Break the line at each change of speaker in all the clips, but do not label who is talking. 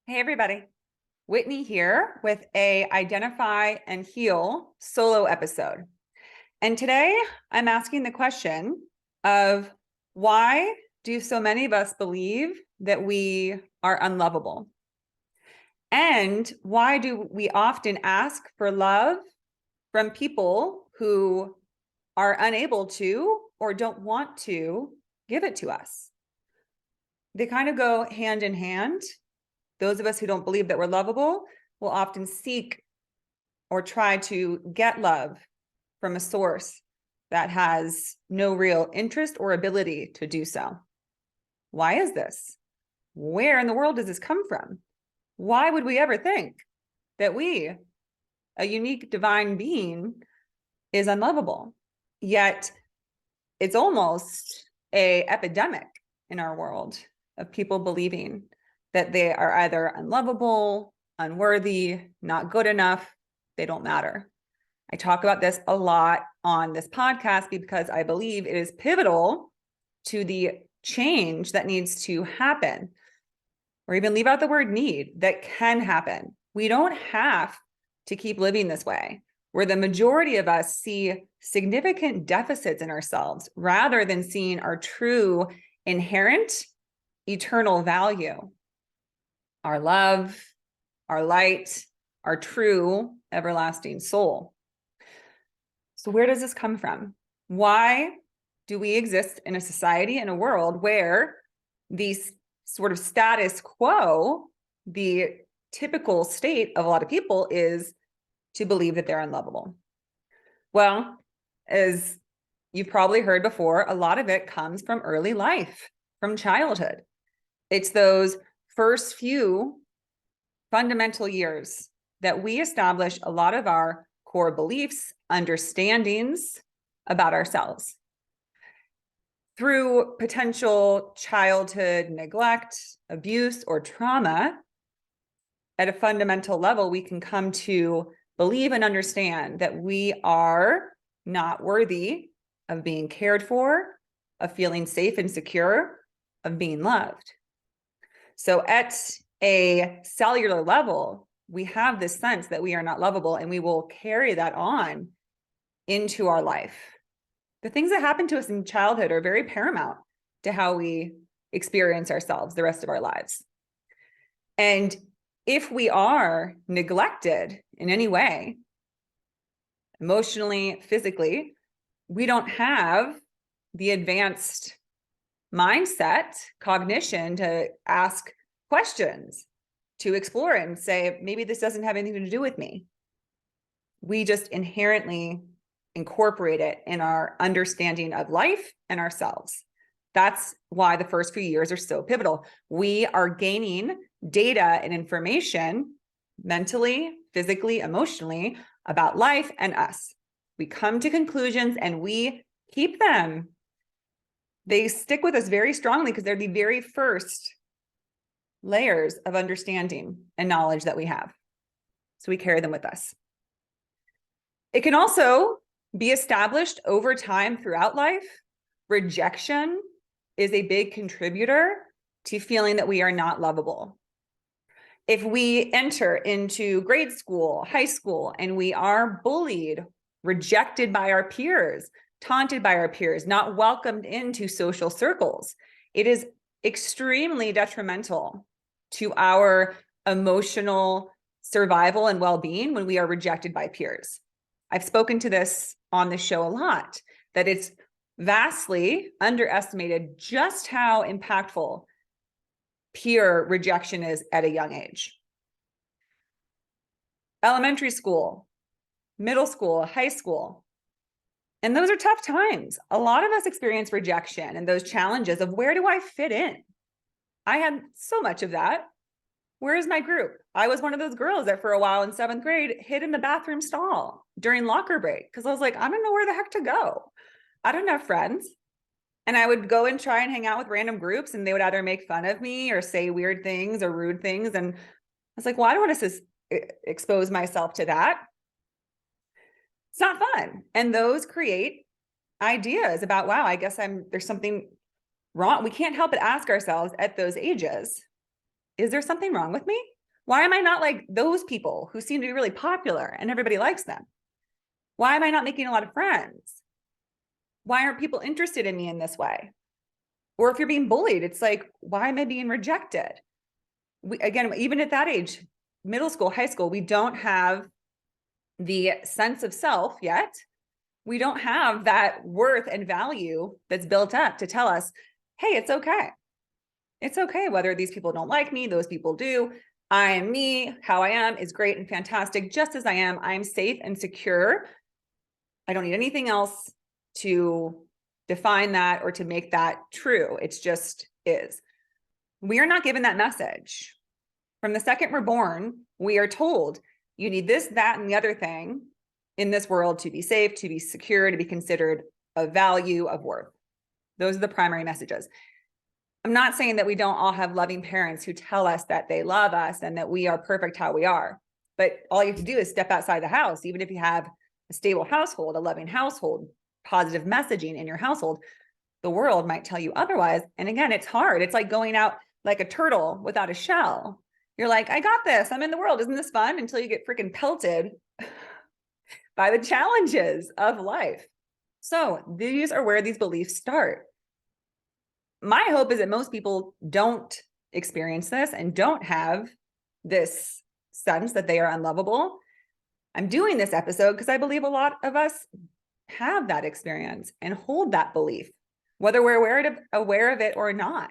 Hey everybody, Whitney here with a Identify and Heal solo episode. And today I'm asking the question of why do so many of us believe that we are unlovable? And why do we often ask for love from people who are unable to or don't want to give it to us? They kind of go hand in hand. Those of us who don't believe that we're lovable will often seek or try to get love from a source that has no real interest or ability to do so. Why is this? Where in the world does this come from? Why would we ever think that we, a unique divine being, is unlovable? Yet it's almost an epidemic in our world of people believing that they are either unlovable, unworthy, not good enough, they don't matter. I talk about this a lot on this podcast because I believe it is pivotal to the change that needs to happen, or even leave out the word need, that can happen. We don't have to keep living this way, where the majority of us see significant deficits in ourselves rather than seeing our true inherent eternal value. Our love, our light, our true everlasting soul. So where does this come from? Why do we exist in a society, in a world where these sort of status quo, the typical state of a lot of people is to believe that they're unlovable? Well, as you've probably heard before, a lot of it comes from early life, from childhood. It's those first few fundamental years that we establish a lot of our core beliefs, understandings about ourselves. Through potential childhood neglect, abuse, or trauma, at a fundamental level, we can come to believe and understand that we are not worthy of being cared for, of feeling safe and secure, of being loved. So at a cellular level, we have this sense that we are not lovable, and we will carry that on into our life. The things that happen to us in childhood are very paramount to how we experience ourselves the rest of our lives. And if we are neglected in any way, emotionally, physically, we don't have the advanced mindset, cognition to ask questions, to explore it and say, maybe this doesn't have anything to do with me. We just inherently incorporate it in our understanding of life and ourselves. That's why the first few years are so pivotal. We are gaining data and information mentally, physically, emotionally about life and us. We come to conclusions and we keep them. They stick with us very strongly because they're the very first layers of understanding and knowledge that we have. So we carry them with us. It can also be established over time throughout life. Rejection is a big contributor to feeling that we are not lovable. If we enter into grade school, high school, and we are bullied, rejected by our peers, taunted by our peers, not welcomed into social circles, it is extremely detrimental to our emotional survival and well-being when we are rejected by peers. I've spoken to this on the show a lot, that it's vastly underestimated just how impactful peer rejection is at a young age. Elementary school, middle school, high school. And those are tough times. A lot of us experience rejection and those challenges of where do I fit in? I had so much of that. Where is my group? I was one of those girls that for a while in 7th grade hid in the bathroom stall during locker break because I was like, I don't know where the heck to go. I don't have friends. And I would go and try and hang out with random groups, and they would either make fun of me or say weird things or rude things. And I was like, well, I don't want to expose myself to that. It's not fun. And those create ideas about, wow, I guess there's something wrong. We can't help but ask ourselves at those ages, is there something wrong with me? Why am I not like those people who seem to be really popular and everybody likes them? Why am I not making a lot of friends? Why aren't people interested in me in this way? Or if you're being bullied, it's like, why am I being rejected? Again, even at that age, middle school, high school, we don't have the sense of self yet. We don't have that worth and value that's built up to tell us, hey, it's okay. It's okay whether these people don't like me, those people do. I am me. How I am is great and fantastic. Just as I am, I'm safe and secure. I don't need anything else to define that or to make that true. It's just is. We are not given that message. From the second we're born, we are told you need this, that, and the other thing in this world to be safe, to be secure, to be considered of value, of worth. Those are the primary messages. I'm not saying that we don't all have loving parents who tell us that they love us and that we are perfect how we are. But all you have to do is step outside the house. Even if you have a stable household, a loving household, positive messaging in your household, the world might tell you otherwise. And again, it's hard. It's like going out like a turtle without a shell. You're like, I got this. I'm in the world. Isn't this fun? Until you get freaking pelted by the challenges of life. So these are where these beliefs start. My hope is that most people don't experience this and don't have this sense that they are unlovable. I'm doing this episode because I believe a lot of us have that experience and hold that belief, whether we're aware of it or not.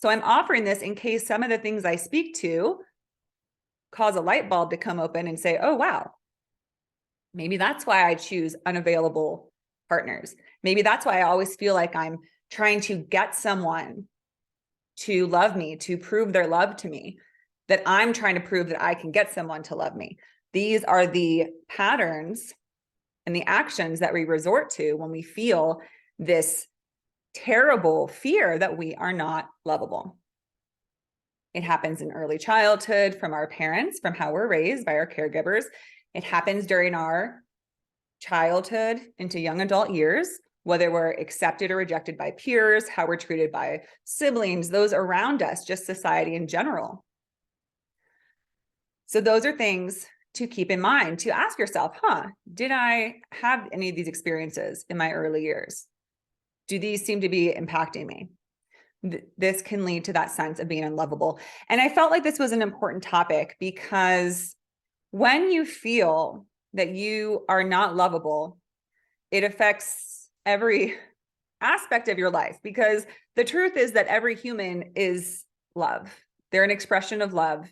So I'm offering this in case some of the things I speak to cause a light bulb to come open and say, oh, wow, maybe that's why I choose unavailable partners. Maybe that's why I always feel like I'm trying to get someone to love me, to prove their love to me, that I'm trying to prove that I can get someone to love me. These are the patterns and the actions that we resort to when we feel this terrible fear that we are not lovable. It happens in early childhood from our parents, from how we're raised by our caregivers. It happens during our childhood into young adult years, whether we're accepted or rejected by peers, how we're treated by siblings, those around us, just society in general. So those are things to keep in mind, to ask yourself, did I have any of these experiences in my early years? Do these seem to be impacting me? This can lead to that sense of being unlovable. And I felt like this was an important topic because when you feel that you are not lovable, it affects every aspect of your life, because the truth is that every human is love. They're an expression of love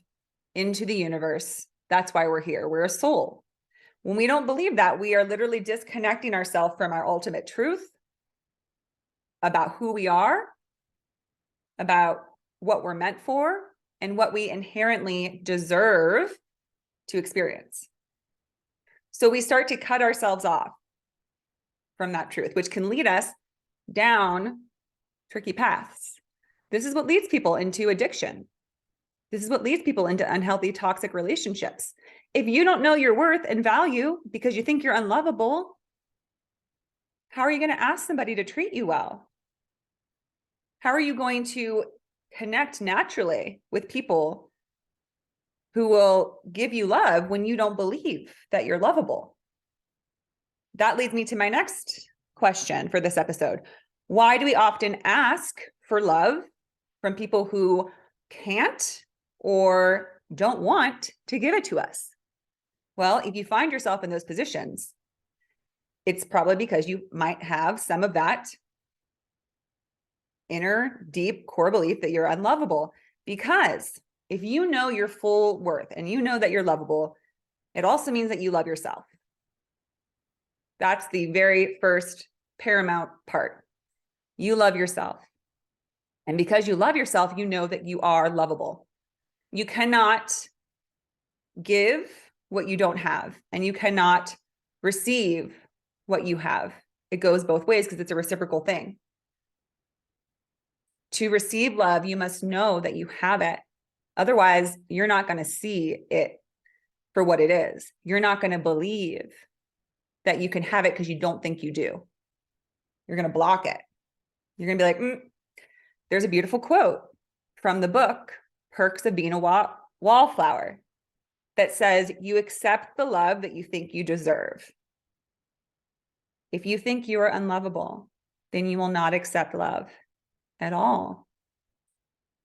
into the universe. That's why we're here. We're a soul. When we don't believe that, we are literally disconnecting ourselves from our ultimate truth about who we are, about what we're meant for, and what we inherently deserve to experience. So we start to cut ourselves off from that truth, which can lead us down tricky paths. This is what leads people into addiction. This is what leads people into unhealthy, toxic relationships. If you don't know your worth and value because you think you're unlovable, how are you going to ask somebody to treat you well? How are you going to connect naturally with people who will give you love when you don't believe that you're lovable? That leads me to my next question for this episode. Why do we often ask for love from people who can't or don't want to give it to us? Well, if you find yourself in those positions, it's probably because you might have some of that inner deep core belief that you're unlovable. Because if you know your full worth and you know that you're lovable, it also means that you love yourself. That's the very first paramount part. You love yourself. And because you love yourself, you know that you are lovable. You cannot give what you don't have, and you cannot receive what you have. It goes both ways because it's a reciprocal thing. To receive love, you must know that you have it. Otherwise, you're not going to see it for what it is. You're not going to believe that you can have it because you don't think you do. You're going to block it. You're going to be like, there's a beautiful quote from the book, Perks of Being a wallflower that says you accept the love that you think you deserve. If you think you are unlovable, then you will not accept love at all.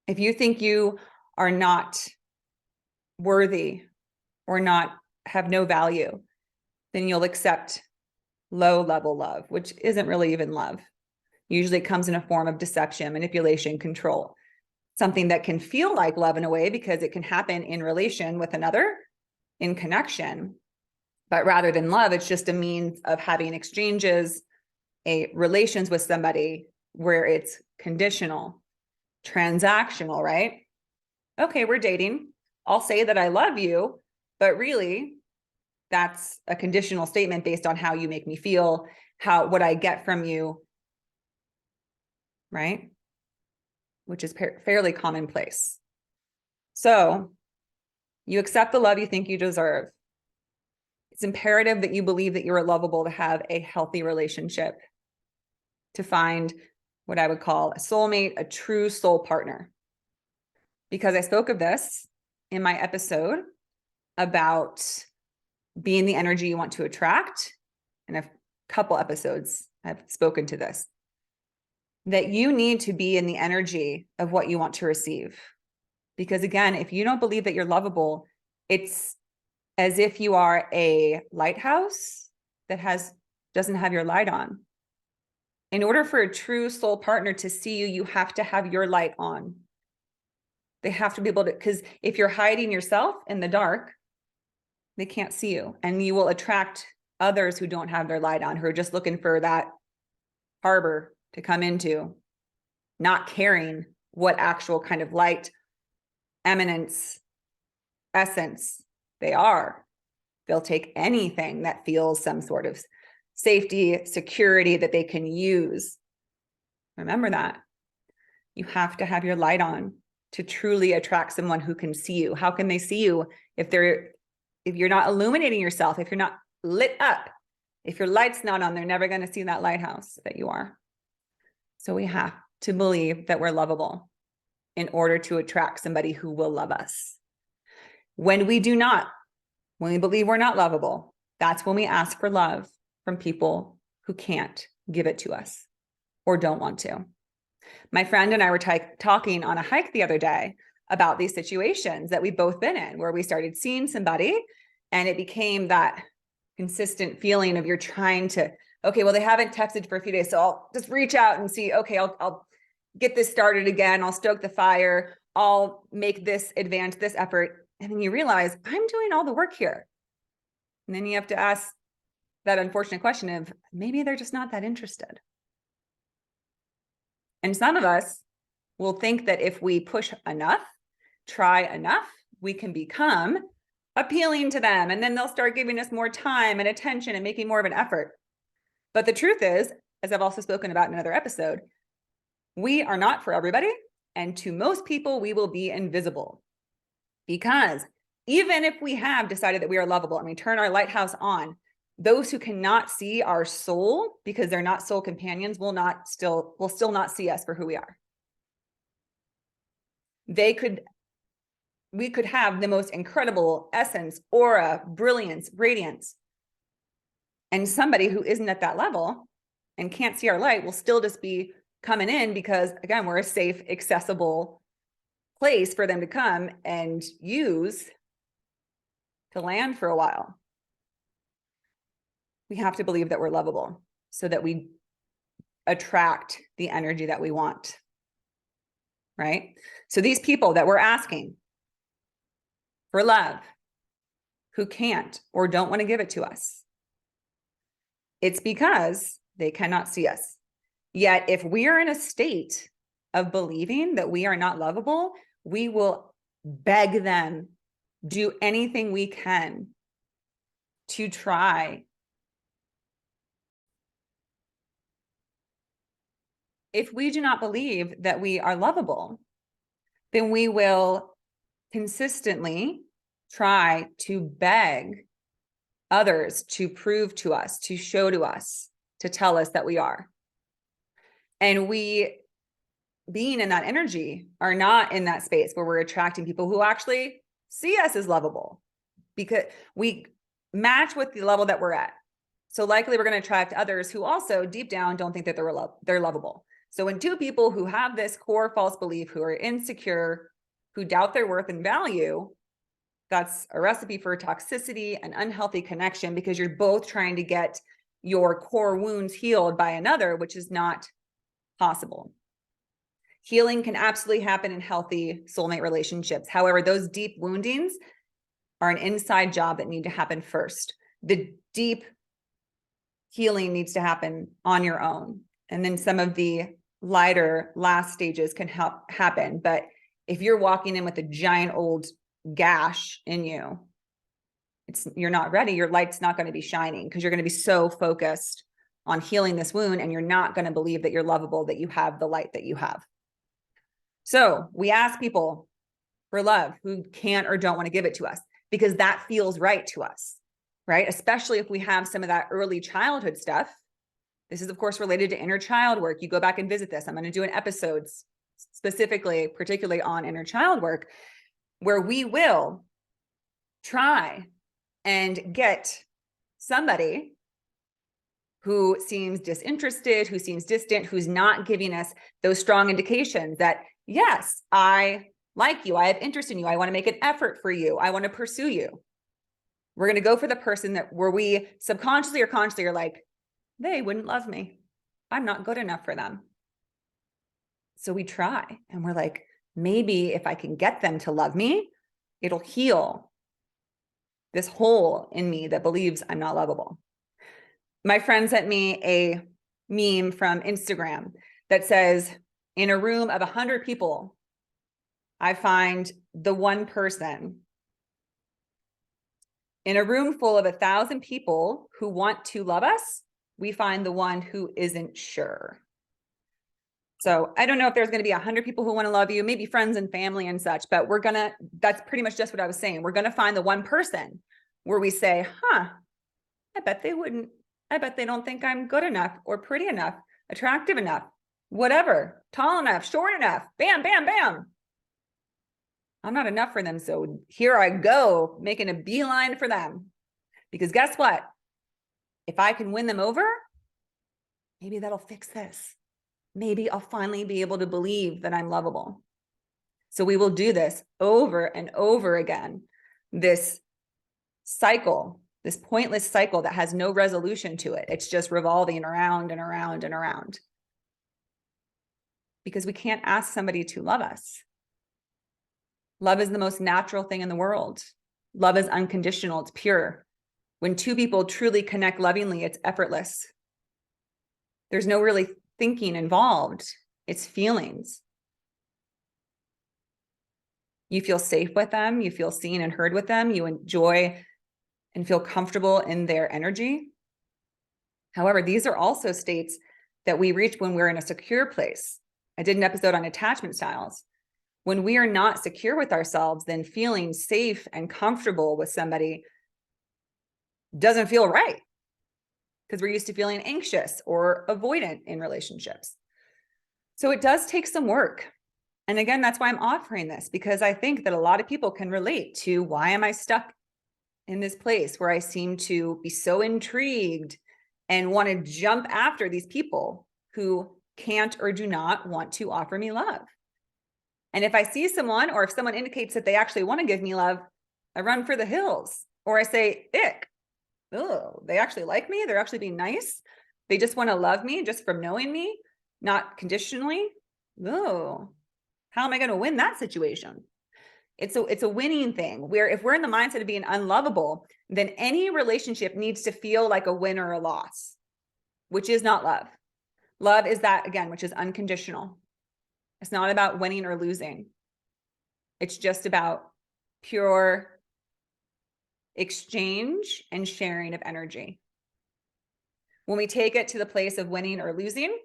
If you think you are not worthy or not have no value, then you'll accept low level love, which isn't really even love. Usually it comes in a form of deception, manipulation, control, something that can feel like love in a way because it can happen in relation with another, in connection. But rather than love, it's just a means of having exchanges, relations with somebody where it's conditional, transactional, right? Okay, we're dating. I'll say that I love you, but really that's a conditional statement based on how you make me feel, what I get from you, right? Which is fairly commonplace. So you accept the love you think you deserve. It's imperative that you believe that you're lovable to have a healthy relationship, to find what I would call a soulmate, a true soul partner. Because I spoke of this in my episode about being the energy you want to attract. In a couple episodes, I've spoken to this, that you need to be in the energy of what you want to receive. Because again, if you don't believe that you're lovable, it's as if you are a lighthouse that doesn't have your light on. In order for a true soul partner to see you, you have to have your light on. They have to be able to, because if you're hiding yourself in the dark, they can't see you, and you will attract others who don't have their light on, who are just looking for that harbor to come into, not caring what actual kind of light, eminence, essence they are. They'll take anything that feels some sort of safety, security that they can use. Remember that. You have to have your light on to truly attract someone who can see you. How can they see you if you're not illuminating yourself, if you're not lit up, if your light's not on, they're never going to see that lighthouse that you are. So we have to believe that we're lovable in order to attract somebody who will love us. When we believe we're not lovable, that's when we ask for love from people who can't give it to us or don't want to. My friend and I were talking on a hike the other day about these situations that we've both been in, where we started seeing somebody and it became that consistent feeling of you're trying to, okay, well, they haven't texted for a few days, so I'll just reach out and see, okay, I'll get this started again. I'll stoke the fire. I'll make this advance, this effort. And then you realize I'm doing all the work here. And then you have to ask that unfortunate question of maybe they're just not that interested. And some of us will think that if we push enough, try enough, we can become appealing to them. And then they'll start giving us more time and attention and making more of an effort. But the truth is, as I've also spoken about in another episode, we are not for everybody. And to most people, we will be invisible. Because even if we have decided that we are lovable and we turn our lighthouse on, those who cannot see our soul because they're not soul companions will still not see us for who we are. We could have the most incredible essence, aura, brilliance, radiance. And somebody who isn't at that level and can't see our light will still just be coming in because, again, we're a safe, accessible place for them to come and use to land for a while. We have to believe that we're lovable so that we attract the energy that we want, right? So these people that we're asking for love, who can't or don't want to give it to us, it's because they cannot see us. Yet if we are in a state of believing that we are not lovable, we will beg them, do anything we can to try. If we do not believe that we are lovable, then we will consistently try to beg others to prove to us, to show to us, to tell us that we are. And we, being in that energy, are not in that space where we're attracting people who actually see us as lovable because we match with the level that we're at. So likely we're going to attract others who also deep down don't think that they're lovable. So when two people who have this core false belief, who are insecure, who doubt their worth and value, that's a recipe for toxicity and unhealthy connection, because you're both trying to get your core wounds healed by another, which is not possible. Healing can absolutely happen in healthy soulmate relationships. However, those deep woundings are an inside job that need to happen first. The deep healing needs to happen on your own. And then some of the lighter last stages can help happen. But if you're walking in with a giant old gash in you, you're not ready. Your light's not going to be shining because you're going to be so focused on healing this wound, and you're not going to believe that you're lovable, that you have the light that you have. So we ask people for love who can't or don't want to give it to us because that feels right to us, right? Especially if we have some of that early childhood stuff. This is, of course, related to inner child work. You go back and visit this. I'm going to do an episode specifically, particularly on inner child work, where we will try and get somebody who seems disinterested, who seems distant, who's not giving us those strong indications that, yes, I like you, I have interest in you, I want to make an effort for you, I want to pursue you. We're going to go for the person that where we subconsciously or consciously are like, they wouldn't love me, I'm not good enough for them. So we try and we're like, maybe if I can get them to love me, it'll heal this hole in me that believes I'm not lovable. My friend sent me a meme from Instagram that says, in a room of 100 people, I find the one person. In a room full of 1,000 people who want to love us, we find the one who isn't sure. So I don't know if there's going to be 100 people who want to love you, maybe friends and family and such, but that's pretty much just what I was saying. We're going to find the one person where we say, I bet they wouldn't. I bet they don't think I'm good enough or pretty enough, attractive enough, whatever, tall enough, short enough, bam, bam, bam. I'm not enough for them. So here I go, making a beeline for them. Because guess what? If I can win them over, maybe that'll fix this. Maybe I'll finally be able to believe that I'm lovable. So we will do this over and over again. This cycle, this pointless cycle that has no resolution to it. It's just revolving around and around and around. Because we can't ask somebody to love us. Love is the most natural thing in the world. Love is unconditional, it's pure. When two people truly connect lovingly, it's effortless. There's no really thinking involved. It's feelings. You feel safe with them. You feel seen and heard with them. You enjoy and feel comfortable in their energy. However, these are also states that we reach when we're in a secure place. I did an episode on attachment styles. When we are not secure with ourselves, then feeling safe and comfortable with somebody doesn't feel right because we're used to feeling anxious or avoidant in relationships. So it does take some work. And again, that's why I'm offering this, because I think that a lot of people can relate to, why am I stuck in this place where I seem to be so intrigued and want to jump after these people who can't or do not want to offer me love? And if I see someone, or if someone indicates that they actually want to give me love, I run for the hills, or I say, ick. Oh, they actually like me. They're actually being nice. They just want to love me just from knowing me, not conditionally. Oh, how am I going to win that situation? It's a winning thing, where if we're in the mindset of being unlovable, then any relationship needs to feel like a win or a loss, which is not love. Love is that, again, which is unconditional. It's not about winning or losing. It's just about pure exchange and sharing of energy. When we take it to the place of winning or losing,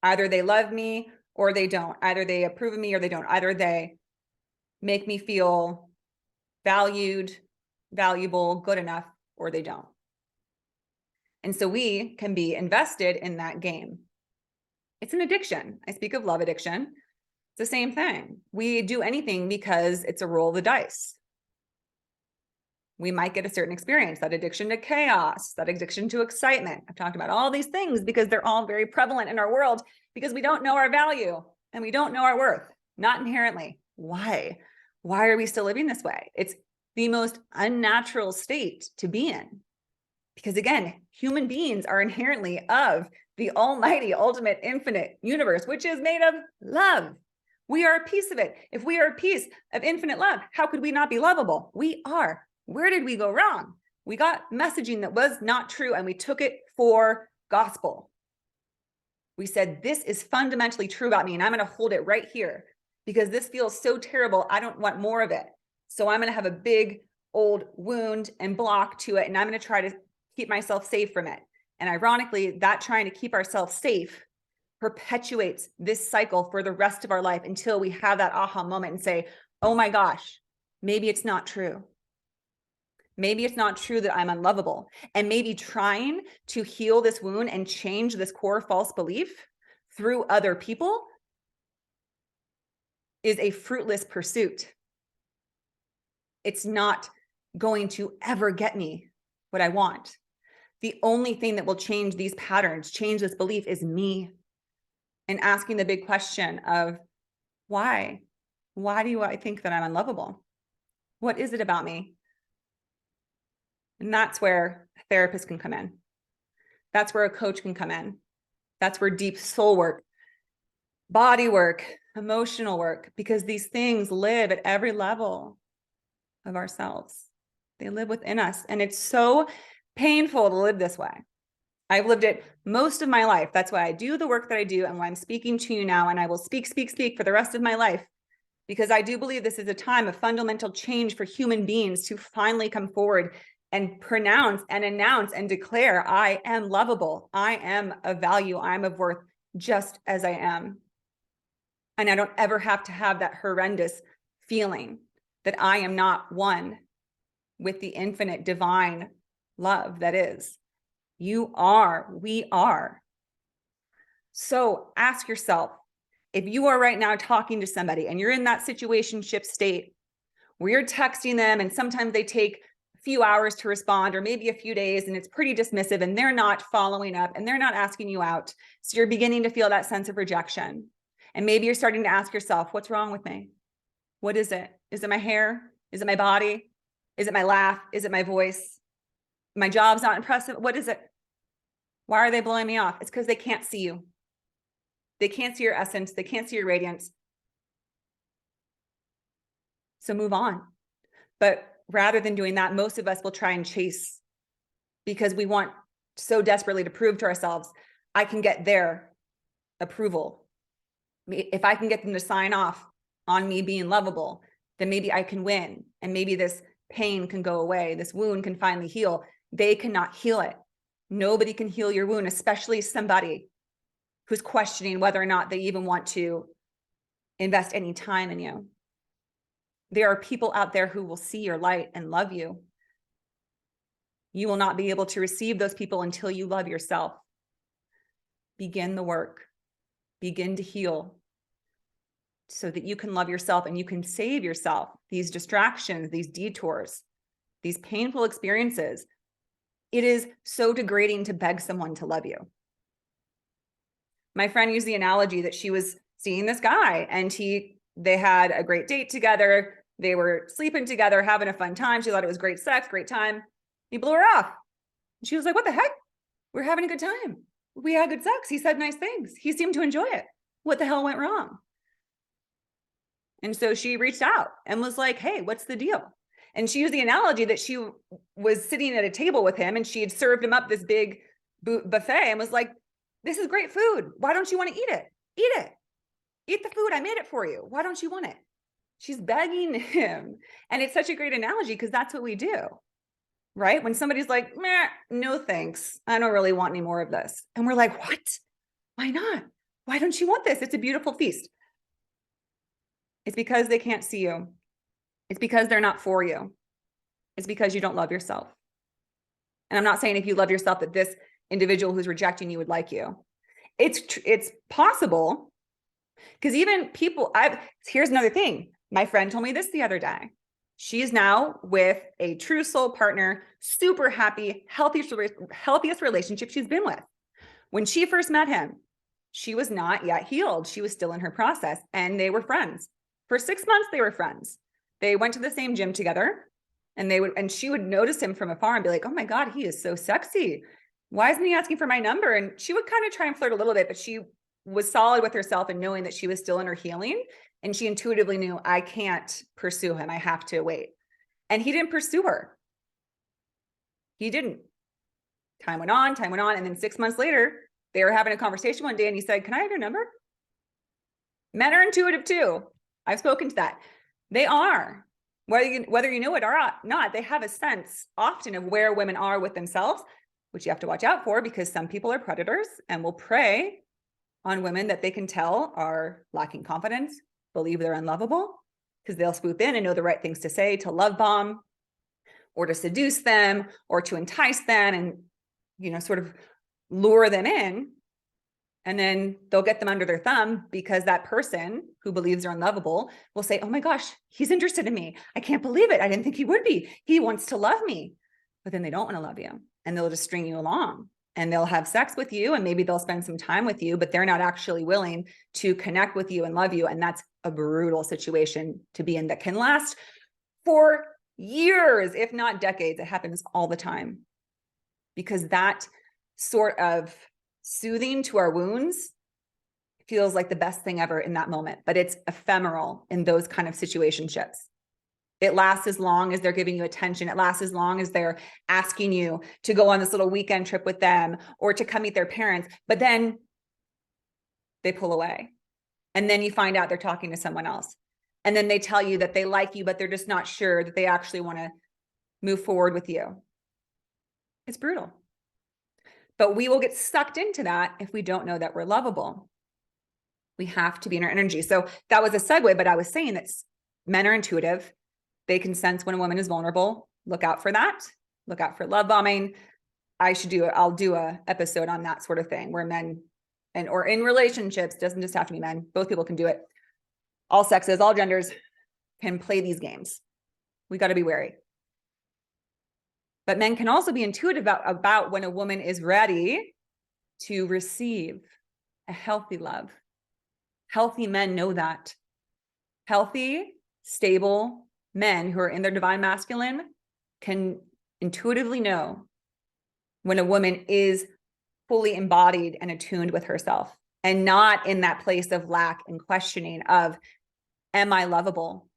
either they love me or they don't. Either they approve of me or they don't. Either they make me feel valued, valuable, good enough, or they don't. And so we can be invested in that game. It's an addiction. I speak of love addiction. It's the same thing. We do anything because it's a roll of the dice. we might get a certain experience, that addiction to chaos, that addiction to excitement. I've talked about all these things because they're all very prevalent in our world because we don't know our value and we don't know our worth, not inherently. Why? Why are we still living this way? It's the most unnatural state to be in. Because again, human beings are inherently of the almighty, ultimate, infinite universe, which is made of love. We are a piece of it. If we are a piece of infinite love, how could we not be lovable? We are. Where did we go wrong? We got messaging that was not true and we took it for gospel. We said, this is fundamentally true about me and I'm going to hold it right here because this feels so terrible. I don't want more of it. So I'm going to have a big old wound and block to it and I'm going to try to keep myself safe from it. And ironically, that trying to keep ourselves safe perpetuates this cycle for the rest of our life until we have that aha moment and say, oh my gosh, maybe it's not true. Maybe it's not true that I'm unlovable. And maybe trying to heal this wound and change this core false belief through other people is a fruitless pursuit. It's not going to ever get me what I want. The only thing that will change these patterns, change this belief is me. And asking the big question of why? Why do I think that I'm unlovable? What is it about me? And that's where a therapist can come in. That's where a coach can come in. That's where deep soul work, body work, emotional work, because these things live at every level of ourselves. They live within us. And it's so painful to live this way. I've lived it most of my life. That's why I do the work that I do and why I'm speaking to you now. And I will speak for the rest of my life, because I do believe this is a time of fundamental change for human beings to finally come forward and pronounce and announce and declare, I am lovable. I am of value. I'm of worth just as I am. And I don't ever have to have that horrendous feeling that I am not one with the infinite divine love that is. You are, we are. So ask yourself, if you are right now talking to somebody and you're in that situationship state where you're texting them and sometimes they take a few hours to respond or maybe a few days and it's pretty dismissive and they're not following up and they're not asking you out. So you're beginning to feel that sense of rejection. And maybe you're starting to ask yourself, what's wrong with me? What is it? Is it my hair? Is it my body? Is it my laugh? Is it my voice? My job's not impressive. What is it? Why are they blowing me off? It's because they can't see you. They can't see your essence. They can't see your radiance. So move on. But rather than doing that, most of us will try and chase because we want so desperately to prove to ourselves, I can get their approval. If I can get them to sign off on me being lovable, then maybe I can win. And maybe this pain can go away. This wound can finally heal. They cannot heal it. Nobody can heal your wound, especially somebody who's questioning whether or not they even want to invest any time in you. There are people out there who will see your light and love you. You will not be able to receive those people until you love yourself. Begin the work. Begin to heal so that you can love yourself and you can save yourself these distractions, these detours, these painful experiences. It is so degrading to beg someone to love you. My friend used the analogy that she was seeing this guy and they had a great date together. They were sleeping together, having a fun time. She thought it was great sex, great time. He blew her off. She was like, what the heck? We're having a good time. We had good sex. He said nice things. He seemed to enjoy it. What the hell went wrong? And so she reached out and was like, hey, what's the deal? And she used the analogy that she was sitting at a table with him and she had served him up this big buffet and was like, this is great food. Why don't you want to eat it? Eat it. Eat the food. I made it for you. Why don't you want it? She's begging him. And it's such a great analogy because that's what we do, right? When somebody's like, meh, no thanks. I don't really want any more of this. And we're like, what? Why not? Why don't you want this? It's a beautiful feast. It's because they can't see you. It's because they're not for you. It's because you don't love yourself. And I'm not saying if you love yourself that this individual who's rejecting you would like you. It's possible because even people, here's another thing. My friend told me this the other day. She's now with a true soul partner, super happy, healthiest relationship she's been with. When she first met him, she was not yet healed. She was still in her process, and they were friends. For 6 months, they were friends. They went to the same gym together, and she would notice him from afar and be like, oh my God, he is so sexy. Why isn't he asking for my number? And she would kind of try and flirt a little bit, but she was solid with herself and knowing that she was still in her healing. And she intuitively knew, I can't pursue him. I have to wait. And he didn't pursue her. He didn't. Time went on. And then 6 months later, they were having a conversation one day and he said, can I have your number? Men are intuitive too. I've spoken to that. They are. Whether you know it or not, they have a sense often of where women are with themselves, which you have to watch out for because some people are predators and will prey on women that they can tell are lacking confidence, believe they're unlovable, because they'll swoop in and know the right things to say to love bomb or to seduce them or to entice them and, sort of lure them in. And then they'll get them under their thumb because that person who believes they're unlovable will say, oh my gosh, he's interested in me. I can't believe it. I didn't think he would be. He wants to love me. But then they don't want to love you and they'll just string you along and they'll have sex with you and maybe they'll spend some time with you, but they're not actually willing to connect with you and love you. And that's a brutal situation to be in that can last for years, if not decades. It happens all the time because that sort of soothing to our wounds feels like the best thing ever in that moment, but it's ephemeral in those kind of situationships. It lasts as long as they're giving you attention. It lasts as long as they're asking you to go on this little weekend trip with them or to come meet their parents, but then they pull away. And then you find out they're talking to someone else. And then they tell you that they like you, but they're just not sure that they actually want to move forward with you. It's brutal. But we will get sucked into that if we don't know that we're lovable. We have to be in our energy. So that was a segue, but I was saying that men are intuitive. They can sense when a woman is vulnerable. Look out for that. Look out for love bombing. I'll do a episode on that sort of thing where men or in relationships, doesn't just have to be men. Both people can do it. All sexes, all genders can play these games. We got to be wary. But men can also be intuitive about when a woman is ready to receive a healthy love. Healthy men know that. Healthy, stable men who are in their divine masculine can intuitively know when a woman is fully embodied and attuned with herself and not in that place of lack and questioning of, am I lovable?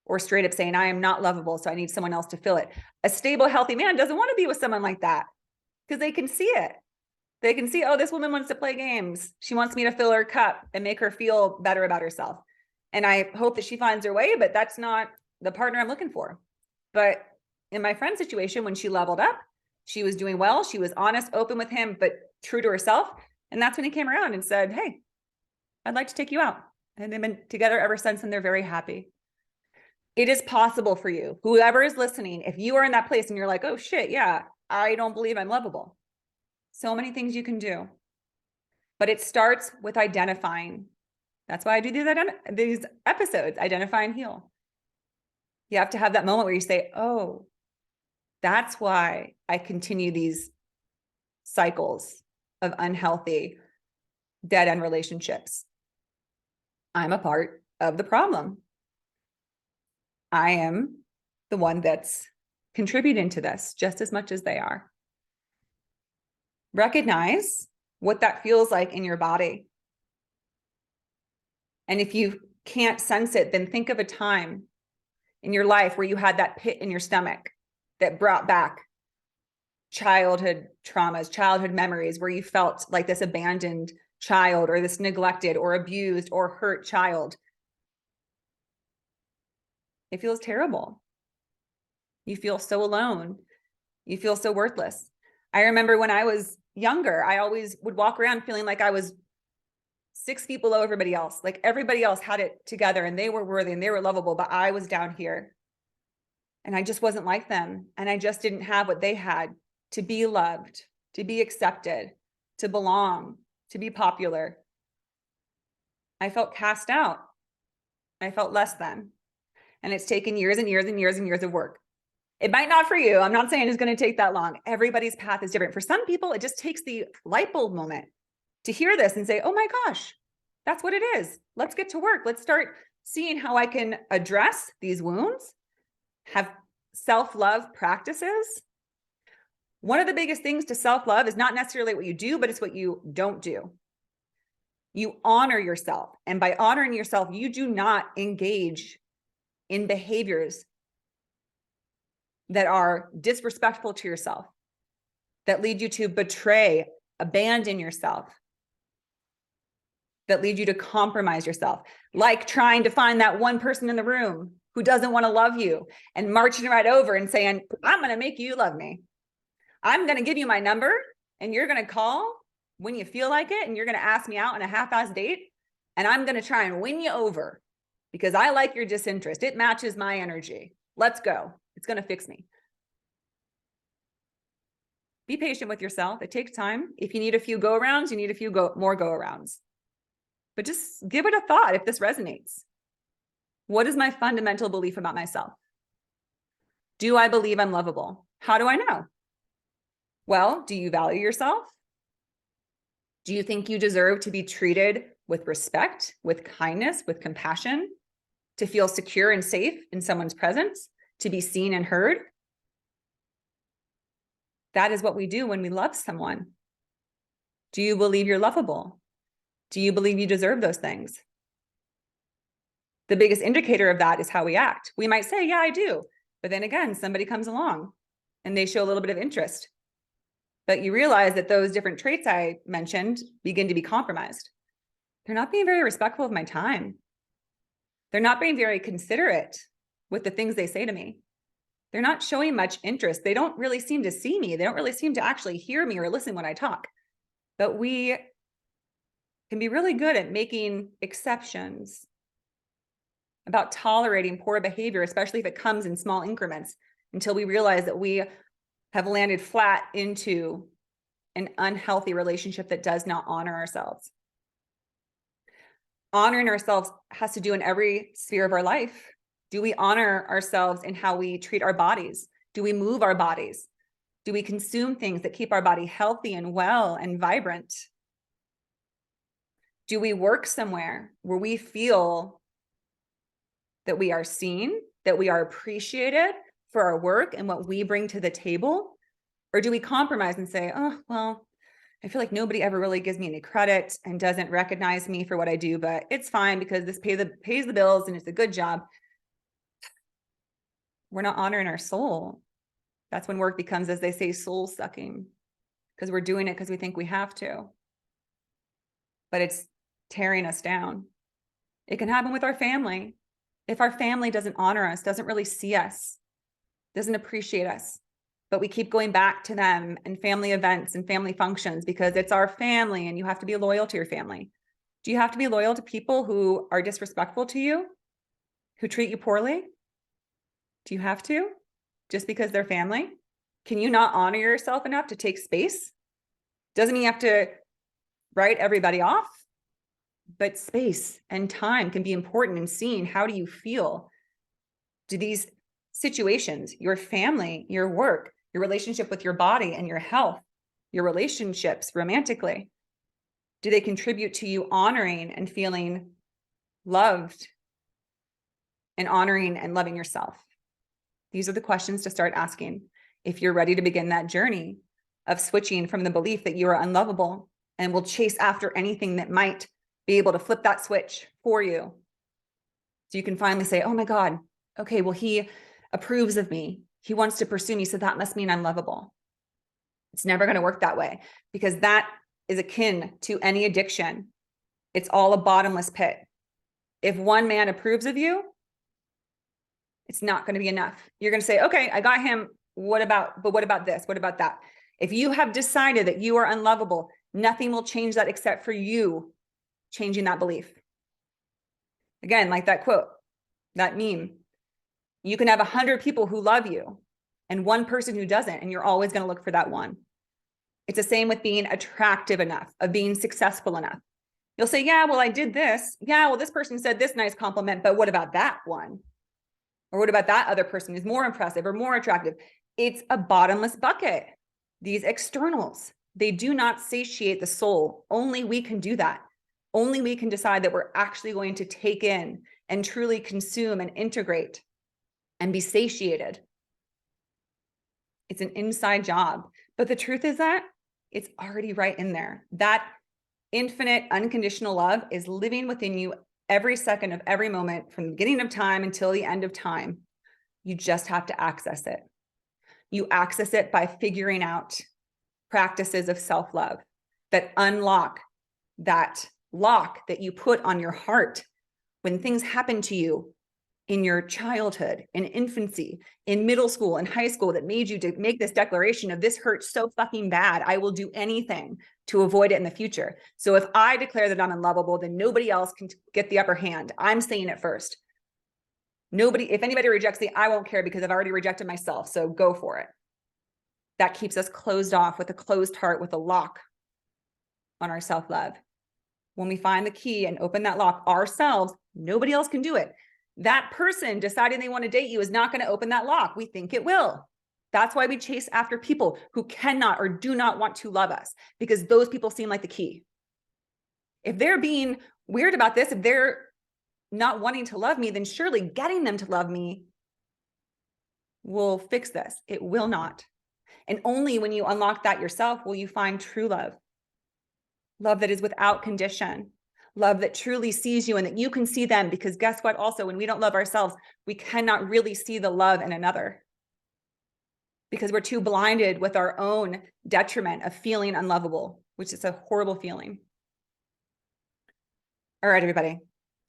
Or straight up saying, I am not lovable, so I need someone else to fill it. A stable, healthy man doesn't want to be with someone like that because they can see it. They can see, oh, this woman wants to play games. She wants me to fill her cup and make her feel better about herself. And I hope that she finds her way, but that's not the partner I'm looking for. But in my friend's situation, when she leveled up, she was doing well. She was honest, open with him, but true to herself. And that's when he came around and said, hey, I'd like to take you out. And they've been together ever since, and they're very happy. It is possible for you, whoever is listening, if you are in that place and you're like, oh shit, yeah, I don't believe I'm lovable. So many things you can do. But it starts with identifying. That's why I do these episodes, identify and heal. You have to have that moment where you say, oh, that's why I continue these cycles of unhealthy, dead-end relationships. I'm a part of the problem. I am the one that's contributing to this just as much as they are. Recognize what that feels like in your body. And if you can't sense it, then think of a time in your life where you had that pit in your stomach that brought back childhood traumas, childhood memories, where you felt like this abandoned child or this neglected or abused or hurt child. It feels terrible. You feel so alone. You feel so worthless. I remember when I was younger, I always would walk around feeling like I was 6 feet below everybody else. Like everybody else had it together and they were worthy and they were lovable, but I was down here. And I just wasn't like them. And I just didn't have what they had to be loved, to be accepted, to belong, to be popular. I felt cast out. I felt less than. And it's taken years and years and years and years of work. It might not for you. I'm not saying it's going to take that long. Everybody's path is different. For some people, it just takes the light bulb moment to hear this and say, oh my gosh, that's what it is. Let's get to work. Let's start seeing how I can address these wounds, have self-love practices. One of the biggest things to self-love is not necessarily what you do, but it's what you don't do. You honor yourself. And by honoring yourself, you do not engage in behaviors that are disrespectful to yourself, that lead you to betray, abandon yourself, that lead you to compromise yourself, like trying to find that one person in the room who doesn't want to love you and marching right over and saying, I'm going to make you love me. I'm going to give you my number and you're going to call when you feel like it and you're going to ask me out on a half-assed date and I'm going to try and win you over because I like your disinterest. It matches my energy. Let's go. It's going to fix me. Be patient with yourself. It takes time. If you need a few go-arounds, you need a few more go-arounds. But just give it a thought if this resonates. What is my fundamental belief about myself? Do I believe I'm lovable? How do I know? Well, do you value yourself? Do you think you deserve to be treated with respect, with kindness, with compassion, to feel secure and safe in someone's presence, to be seen and heard? That is what we do when we love someone. Do you believe you're lovable? Do you believe you deserve those things? The biggest indicator of that is how we act. We might say, yeah, I do. But then again, somebody comes along and they show a little bit of interest. But you realize that those different traits I mentioned begin to be compromised. They're not being very respectful of my time. They're not being very considerate with the things they say to me. They're not showing much interest. They don't really seem to see me. They don't really seem to actually hear me or listen when I talk. But we can be really good at making exceptions, about tolerating poor behavior, especially if it comes in small increments, until we realize that we have landed flat into an unhealthy relationship that does not honor ourselves. Honoring ourselves has to do in every sphere of our life. Do we honor ourselves in how we treat our bodies? Do we move our bodies? Do we consume things that keep our body healthy and well and vibrant? Do we work somewhere where we feel that we are seen, that we are appreciated for our work and what we bring to the table? Or do we compromise and say, oh, well, I feel like nobody ever really gives me any credit and doesn't recognize me for what I do, but it's fine because this pays the bills and it's a good job. We're not honoring our soul. That's when work becomes, as they say, soul sucking, because we're doing it because we think we have to. But it's tearing us down. It can happen with our family. If our family doesn't honor us, doesn't really see us, doesn't appreciate us, but we keep going back to them and family events and family functions because it's our family and you have to be loyal to your family. Do you have to be loyal to people who are disrespectful to you, who treat you poorly? Do you have to? Just because they're family? Can you not honor yourself enough to take space? Doesn't mean you have to write everybody off, but space and time can be important in seeing how do you feel. Do these situations, your family, your work, your relationship with your body and your health, your relationships romantically, do they contribute to you honoring and feeling loved and honoring and loving yourself? These are the questions to start asking if you're ready to begin that journey of switching from the belief that you are unlovable and will chase after anything that might be able to flip that switch for you. So you can finally say, oh my God, okay, well, he approves of me. He wants to pursue me. So that must mean I'm lovable. It's never going to work that way because that is akin to any addiction. It's all a bottomless pit. If one man approves of you, it's not going to be enough. You're going to say, okay, I got him. What about this? What about that? If you have decided that you are unlovable, nothing will change that except for you changing that belief. Again, like that quote, that meme, you can have 100 people who love you and one person who doesn't, and you're always going to look for that one. It's the same with being attractive enough, of being successful enough. You'll say, yeah, well, I did this. Yeah, well, this person said this nice compliment, but what about that one? Or what about that other person who's more impressive or more attractive? It's a bottomless bucket. These externals, they do not satiate the soul. Only we can do that. Only we can decide that we're actually going to take in and truly consume and integrate and be satiated. It's an inside job. But the truth is that it's already right in there. That infinite unconditional love is living within you every second of every moment from the beginning of time until the end of time. You just have to access it. You access it by figuring out practices of self-love that unlock that lock that you put on your heart when things happen to you in your childhood, in infancy, in middle school, in high school, that made you to make this declaration of this hurts so fucking bad, I will do anything to avoid it in the future. So if I declare that I'm unlovable, then nobody else can get the upper hand. I'm saying it first. Nobody, if anybody rejects me, I won't care because I've already rejected myself. So go for it. That keeps us closed off with a closed heart, with a lock on our self-love. When we find the key and open that lock ourselves, nobody else can do it. That person deciding they want to date you is not going to open that lock. We think it will. That's why we chase after people who cannot or do not want to love us, because those people seem like the key. If they're being weird about this, if they're not wanting to love me, then surely getting them to love me will fix this. It will not. And only when you unlock that yourself will you find true love. Love that is without condition. Love that truly sees you and that you can see them, because guess what? Also, when we don't love ourselves, we cannot really see the love in another, because we're too blinded with our own detriment of feeling unlovable, which is a horrible feeling. All right, everybody.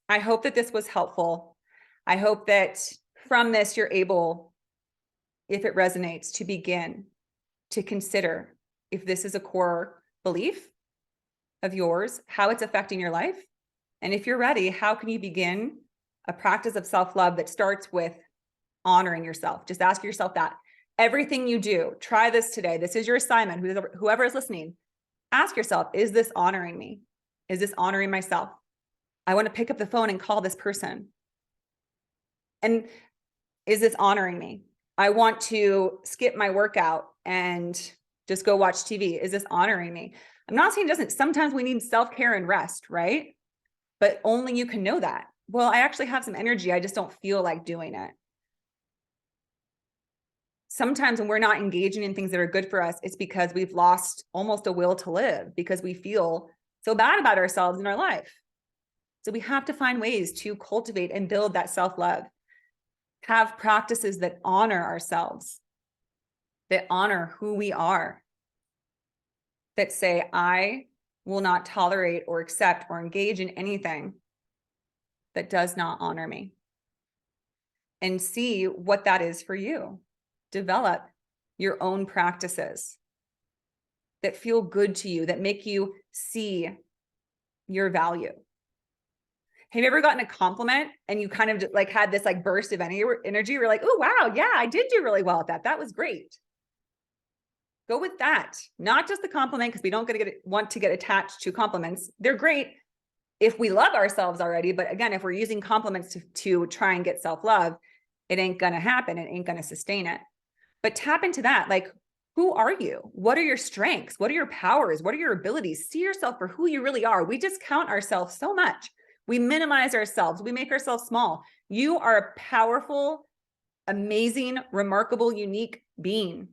I hope that this was helpful. I hope that from this, you're able, if it resonates, to begin to consider if this is a core belief of yours, how it's affecting your life. And if you're ready, how can you begin a practice of self-love that starts with honoring yourself? Just ask yourself that. Everything you do, try this today. This is your assignment. Whoever is listening, ask yourself, is this honoring me? Is this honoring myself? I want to pick up the phone and call this person. And is this honoring me? I want to skip my workout and just go watch TV. Is this honoring me? I'm not saying it doesn't. Sometimes we need self-care and rest, right? But only you can know that. Well, I actually have some energy. I just don't feel like doing it. Sometimes when we're not engaging in things that are good for us, it's because we've lost almost a will to live, because we feel so bad about ourselves in our life. So we have to find ways to cultivate and build that self-love. Have practices that honor ourselves, that honor who we are, that say, I will not tolerate or accept or engage in anything that does not honor me. And see what that is for you. Develop your own practices that feel good to you, that make you see your value. Have you ever gotten a compliment and you kind of just like had this like burst of energy? You're like, oh, wow, yeah, I did do really well at that. That was great. Go with that, not just the compliment, because we don't want to get attached to compliments. They're great if we love ourselves already. But again, if we're using compliments to try and get self-love, it ain't going to happen. It ain't going to sustain it. But tap into that. Like, who are you? What are your strengths? What are your powers? What are your abilities? See yourself for who you really are. We discount ourselves so much. We minimize ourselves. We make ourselves small. You are a powerful, amazing, remarkable, unique being.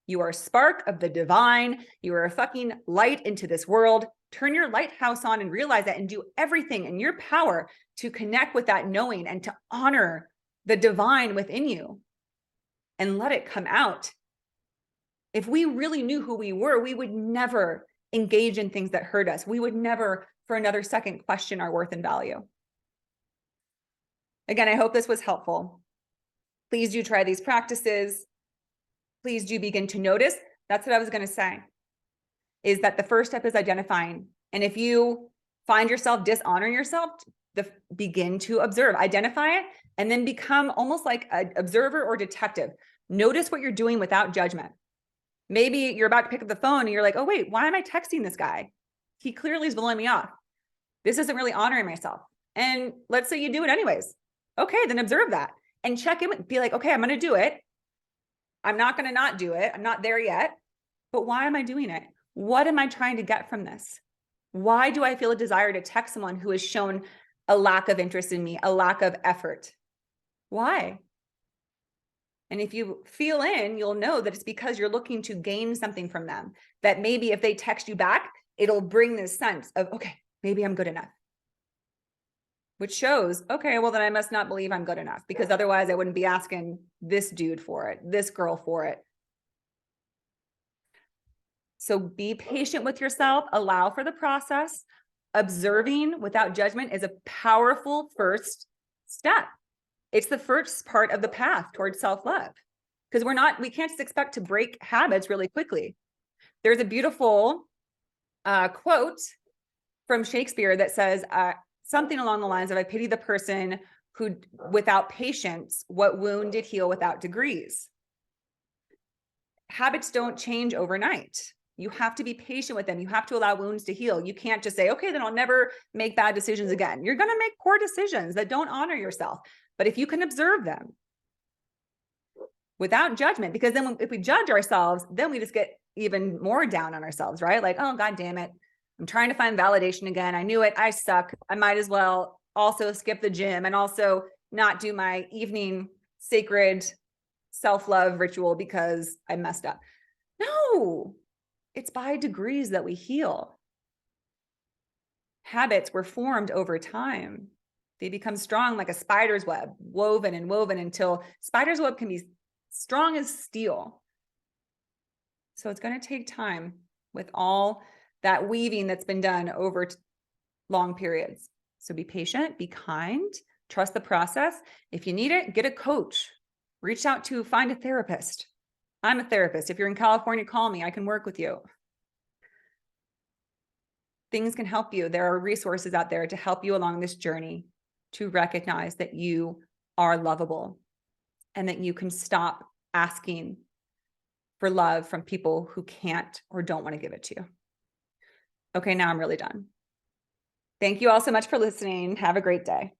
You are a spark of the divine. You are a fucking light into this world. Turn your lighthouse on and realize that, and do everything in your power to connect with that knowing and to honor the divine within you and let it come out. If we really knew who we were, we would never engage in things that hurt us. We would never for another second question our worth and value. Again, I hope this was helpful. Please do try these practices. Please do begin to notice. That's what I was going to say, is that the first step is identifying. And if you find yourself dishonoring yourself, begin to observe, identify it, and then become almost like an observer or detective. Notice what you're doing without judgment. Maybe you're about to pick up the phone and you're like, oh, wait, why am I texting this guy? He clearly is blowing me off. This isn't really honoring myself. And let's say you do it anyways. Okay, then observe that. and check in, be like, okay, I'm going to do it. I'm not going to not do it. I'm not there yet, but why am I doing it? What am I trying to get from this? Why do I feel a desire to text someone who has shown a lack of interest in me, a lack of effort? Why? And if you feel in, you'll know that it's because you're looking to gain something from them. That maybe if they text you back, it'll bring this sense of, okay, maybe I'm good enough. Which shows, okay, well, then I must not believe I'm good enough, because otherwise I wouldn't be asking this dude for it, this girl for it. So be patient with yourself, allow for the process. Observing without judgment is a powerful first step. It's the first part of the path towards self-love, because we can't just expect to break habits really quickly. There's a beautiful quote from Shakespeare that says something along the lines of, I pity the person who, without patience, what wound did heal without degrees. Habits don't change overnight. You have to be patient with them. You have to allow wounds to heal. You can't just say, okay, then I'll never make bad decisions again. You're going to make poor decisions that don't honor yourself. But if you can observe them without judgment, because then if we judge ourselves, then we just get even more down on ourselves, right? Like, oh, God damn it. I'm trying to find validation again. I knew it. I suck. I might as well also skip the gym and also not do my evening sacred self-love ritual because I messed up. No, it's by degrees that we heal. Habits were formed over time. They become strong like a spider's web, woven and woven until spider's web can be strong as steel. So it's going to take time with all that weaving that's been done over long periods. So be patient, be kind, trust the process. If you need it, get a coach. Reach out to find a therapist. I'm a therapist. If you're in California, call me. I can work with you. Things can help you. There are resources out there to help you along this journey to recognize that you are lovable and that you can stop asking for love from people who can't or don't want to give it to you. Okay, now I'm really done. Thank you all so much for listening. Have a great day.